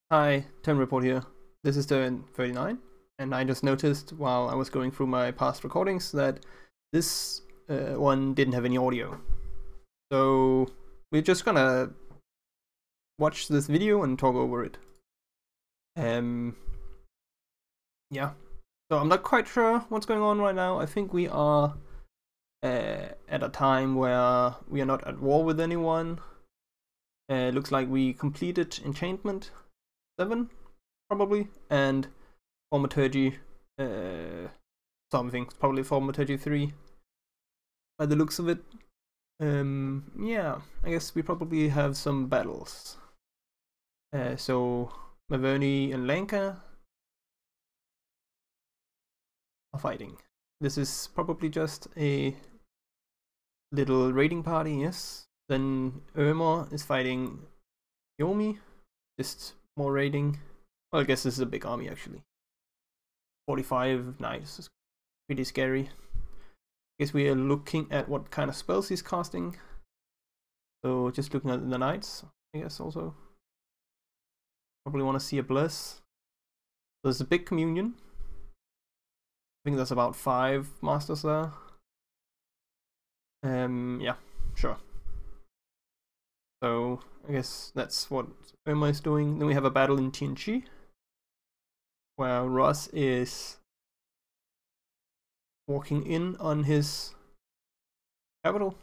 Hi, Turn Report here. This is turn 39, and I just noticed while I was going through my past recordings that this one didn't have any audio. So we're just gonna watch this video and talk over it. Yeah. So I'm not quite sure what's going on right now. I think we are at a time where we are not at war with anyone. Looks like we completed Enchantment 7. Probably, and Thaumaturgy something, probably Thaumaturgy 3 by the looks of it. Yeah, I guess we probably have some battles. So Maverni and Lanka are fighting. This is probably just a little raiding party, yes. Then Irma is fighting Yomi, just more raiding. Well, I guess this is a big army actually. 45 knights is pretty scary. I guess we are looking at what kind of spells he's casting. So just looking at the knights, I guess also. Probably want to see a bless. There's a big communion. I think there's about 5 masters there. Yeah, sure. So I guess that's what Irma is doing. Then we have a battle in TNG, where Ross is walking in on his capital,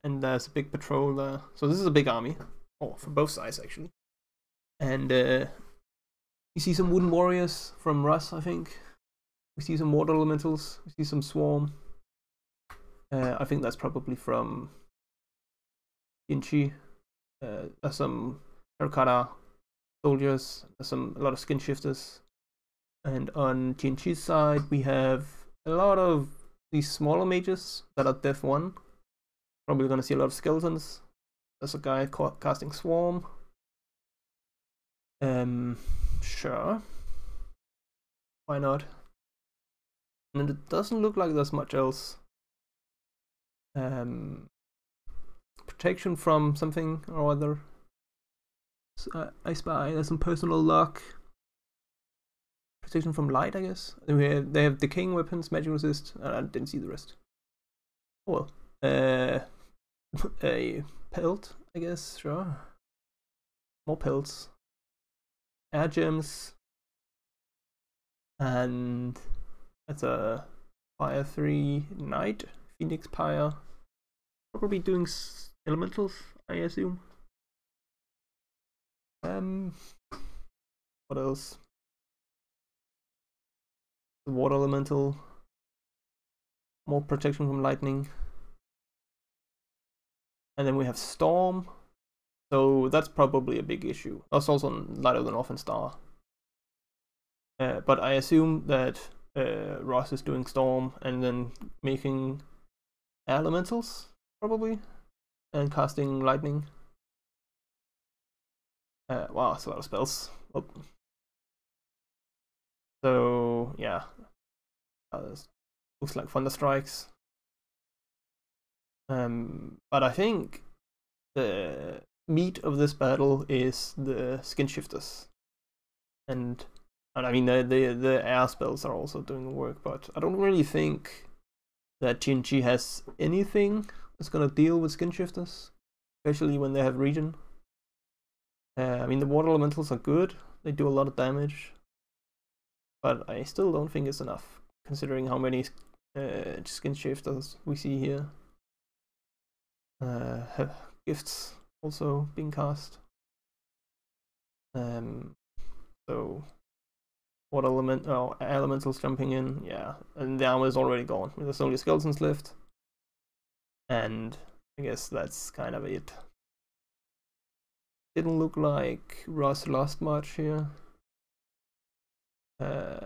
and there's a big patrol there. So this is a big army, for both sides actually. And you see some wooden warriors from Russ, I think. We see some water elementals. We see some swarm. I think that's probably from TNG. There's some terracotta soldiers. There's a lot of skin shifters. And on TNG's side, we have a lot of these smaller mages that are Death 1. Probably gonna see a lot of skeletons. There's a guy casting Swarm. Sure. Why not? And it doesn't look like there's much else. Protection from something or other. So I spy there's some personal luck. Protection from light, I guess. They have decaying weapons, magic resist. I didn't see the rest. Oh well. A pelt, I guess. Sure. More pelts. Air gems. And that's a Fire 3 Knight. Phoenix Pyre. Probably doing elementals, I assume. What else? The water elemental. More protection from lightning. And then we have Storm. So that's probably a big issue. That's also Light of the Northern Star. But I assume that Ross is doing Storm and then making elementals, probably. And casting lightning. Wow, that's a lot of spells. Oh. So yeah, looks like Thunder Strikes. But I think the meat of this battle is the skin shifters, and I mean the air spells are also doing work. But I don't really think that TNG has anything that's gonna deal with skin shifters, especially when they have regen. I mean the water elementals are good; they do a lot of damage. But I still don't think it's enough, considering how many skin shifters we see here. Have gifts also being cast. So what elementals jumping in, yeah, and the armor is already gone. There's only skeletons left, and I guess that's kind of it. Didn't look like Ross lost much here.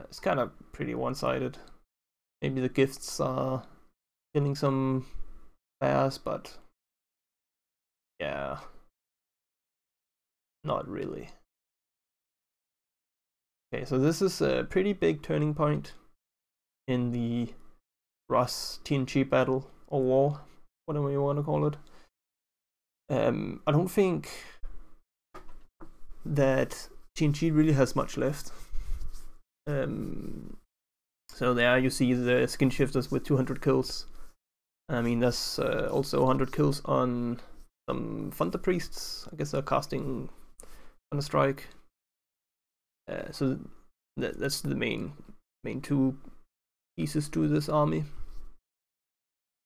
It's kind of pretty one-sided. Maybe the gifts are killing some bears, but yeah, not really. Okay, so this is a pretty big turning point in the Ross TNG battle or war, whatever you want to call it. I don't think that TNG really has much left. So there you see the skin shifters with 200 kills. I mean, there's also 100 kills on some Thunder Priests. I guess they're casting Thunder Strike. So that's the main two pieces to this army.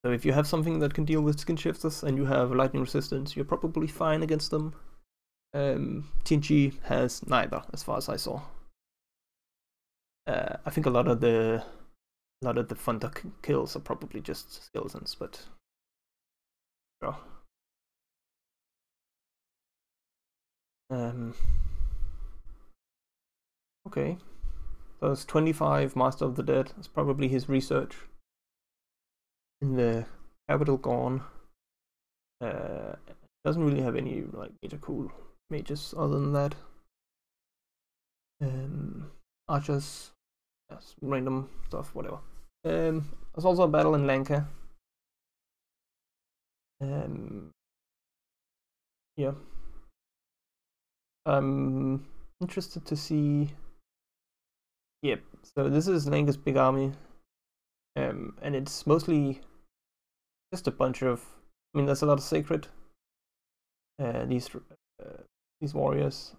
So if you have something that can deal with skin shifters and you have lightning resistance, you're probably fine against them. TNG has neither, as far as I saw. I think a lot of the Thunder kills are probably just skeletons, but sure. Okay, so there's 25 Master of the Dead. It's probably his research in the capital gone. Doesn't really have any like major cool mages other than that. Archers, yes, random stuff, whatever. There's also a battle in Lanka. Yeah. I'm interested to see. Yep. So this is Lanka's big army, and it's mostly just a bunch of. I mean, there's a lot of sacred. These warriors,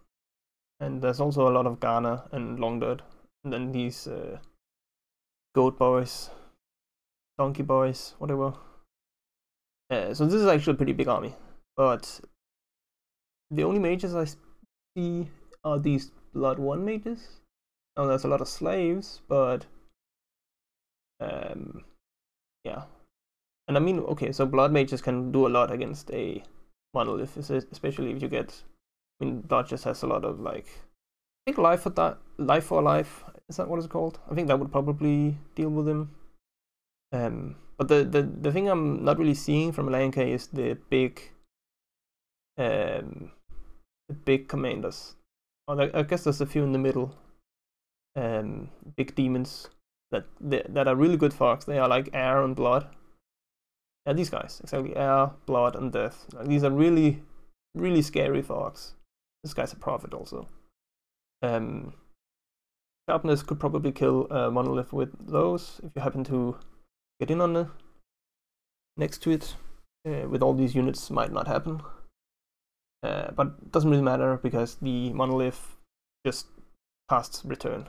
and there's also a lot of Ghana and Longdirt, and then these goat boys, donkey boys, whatever. So this is actually a pretty big army, but the only mages I see are these Blood 1 mages. Now there's a lot of slaves, but yeah. And I mean, okay, so Blood mages can do a lot against a monolith, especially if you get. I mean, Blood just has a lot of like. I think life for life. Is that what it's called? I think that would probably deal with him. But the thing I'm not really seeing from Lanka is the big commanders. I guess there's a few in the middle. Big demons that are really good fox. They are like air and blood. Yeah, these guys exactly, air, blood, and death. Like, these are really, really scary fox. This guy's a prophet also. Sharpness could probably kill a monolith with those if you happen to get in on the next to it. With all these units, might not happen. But it doesn't really matter because the monolith just casts return.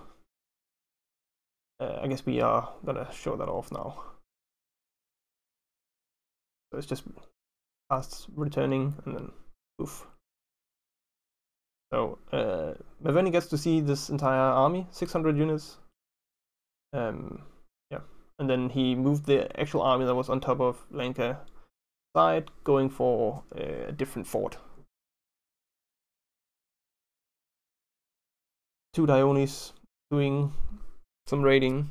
I guess we are gonna show that off now. So it's just casts returning and then poof. So Maveni gets to see this entire army, 600 units. Yeah, and then he moved the actual army that was on top of Lanka side, going for a different fort. 2 Dionis doing some raiding.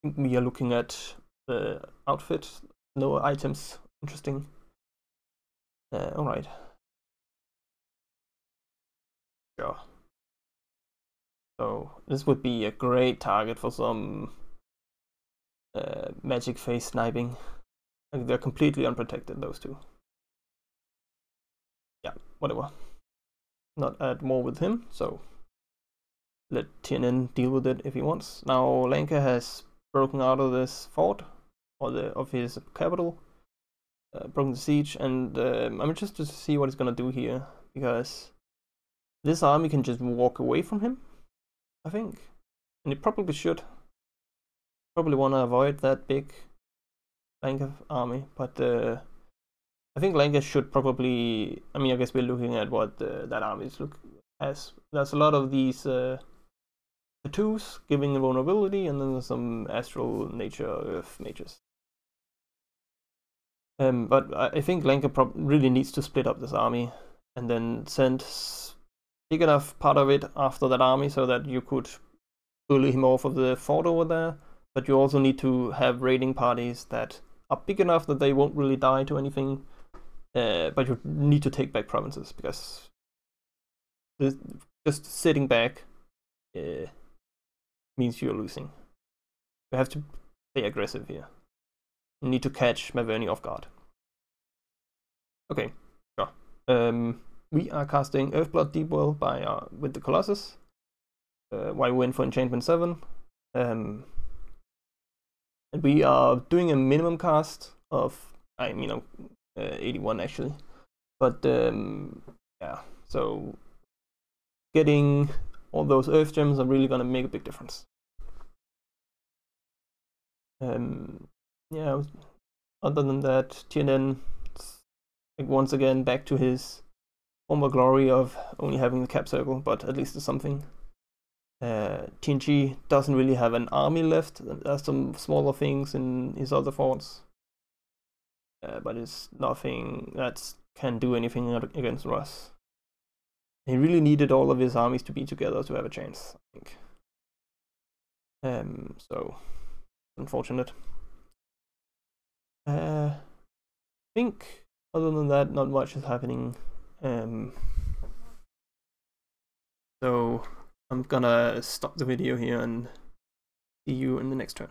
I think we are looking at the outfit, no items, interesting. Alright. Sure. So this would be a great target for some magic face sniping. Like, they're completely unprotected, those two. Yeah, whatever. Not add more with him, so let TNN deal with it if he wants. Now Lanka has broken out of this fort, or of his capital, broken the siege, and I'm interested to see what he's gonna do here, because this army can just walk away from him, I think, and it probably should. Probably want to avoid that big Lanka army, but I think Lanka should probably. I mean, I guess we're looking at what that army has. There's a lot of these tattoos giving vulnerability, and then there's some astral nature earth mages. But I think Lanka really needs to split up this army and then send big enough part of it after that army so that you could bully him off of the fort over there. But you also need to have raiding parties that are big enough that they won't really die to anything. But you need to take back provinces, because just sitting back means you're losing. You have to play aggressive here. need to catch Maverni off guard. Okay, sure. we are casting Earthblood Deepwell with the Colossus, while we went for Enchantment 7. And we are doing a minimum cast of, 81 actually. But yeah, so getting all those Earth Gems are really gonna make a big difference. Yeah, other than that, TNN like once again back to his former glory of only having the cap circle, but at least it's something. TNG doesn't really have an army left. There's some smaller things in his other forts, but it's nothing that can do anything against Russ. He really needed all of his armies to be together to have a chance, I think. So unfortunate. I think other than that, not much is happening. So I'm gonna stop the video here and see you in the next turn.